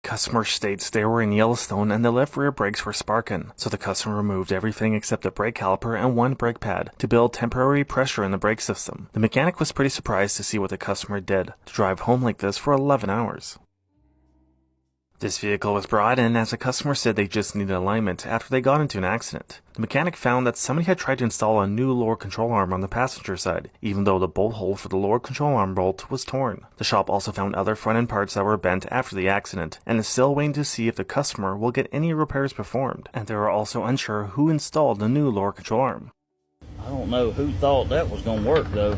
customer states they were in Yellowstone and the left rear brakes were sparking, so the customer removed everything except the brake caliper and one brake pad to build temporary pressure in the brake system. The mechanic was pretty surprised to see what the customer did to drive home like this for 11 hours. This vehicle was brought in as the customer said they just needed alignment after they got into an accident. The mechanic found that somebody had tried to install a new lower control arm on the passenger side, even though the bolt hole for the lower control arm bolt was torn. The shop also found other front end parts that were bent after the accident, and is still waiting to see if the customer will get any repairs performed, and they are also unsure who installed the new lower control arm. I don't know who thought that was going to work though.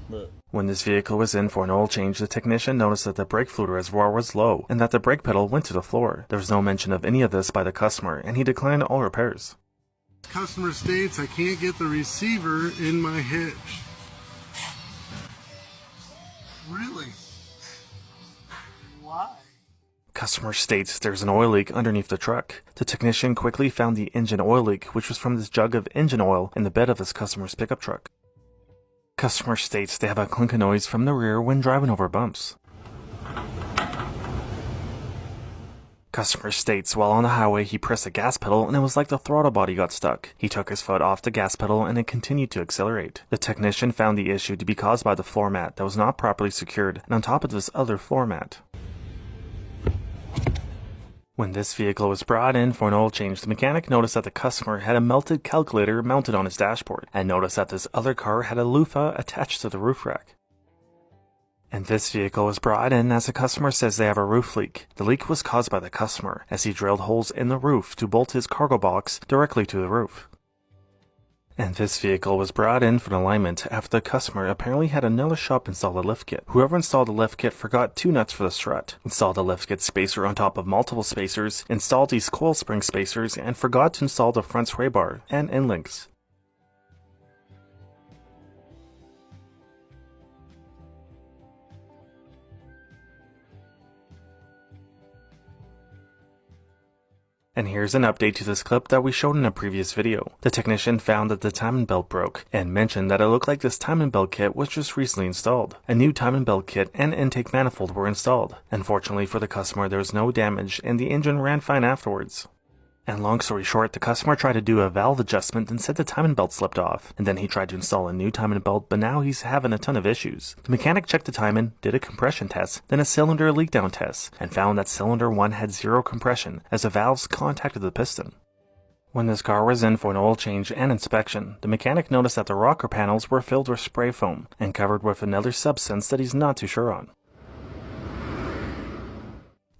Look. When this vehicle was in for an oil change, the technician noticed that the brake fluid reservoir was low and that the brake pedal went to the floor. There was no mention of any of this by the customer, and he declined all repairs. Customer states I can't get the receiver in my hitch. Really? Why? Customer states there's an oil leak underneath the truck. The technician quickly found the engine oil leak, which was from this jug of engine oil in the bed of this customer's pickup truck. Customer states they have a clinking noise from the rear when driving over bumps. Customer states while on the highway he pressed the gas pedal and it was like the throttle body got stuck. He took his foot off the gas pedal and it continued to accelerate. The technician found the issue to be caused by the floor mat that was not properly secured and on top of this other floor mat. When this vehicle was brought in for an oil change, the mechanic noticed that the customer had a melted calculator mounted on his dashboard, and noticed that this other car had a loofah attached to the roof rack. And this vehicle was brought in as the customer says they have a roof leak. The leak was caused by the customer, as he drilled holes in the roof to bolt his cargo box directly to the roof. And this vehicle was brought in for an alignment after the customer apparently had another shop install the lift kit. Whoever installed the lift kit forgot 2 nuts for the strut, installed the lift kit spacer on top of multiple spacers, installed these coil spring spacers, and forgot to install the front sway bar and end links. And here's an update to this clip that we showed in a previous video. The technician found that the timing belt broke, and mentioned that it looked like this timing belt kit was just recently installed. A new timing belt kit and intake manifold were installed. Unfortunately for the customer, there was no damage and the engine ran fine afterwards. And long story short, the customer tried to do a valve adjustment and said the timing belt slipped off. And then he tried to install a new timing belt, but now he's having a ton of issues. The mechanic checked the timing, did a compression test, then a cylinder leak down test, and found that cylinder 1 had 0 compression as the valves contacted the piston. When this car was in for an oil change and inspection, the mechanic noticed that the rocker panels were filled with spray foam and covered with another substance that he's not too sure on.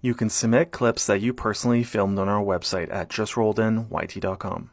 You can submit clips that you personally filmed on our website at justrolledyt.com.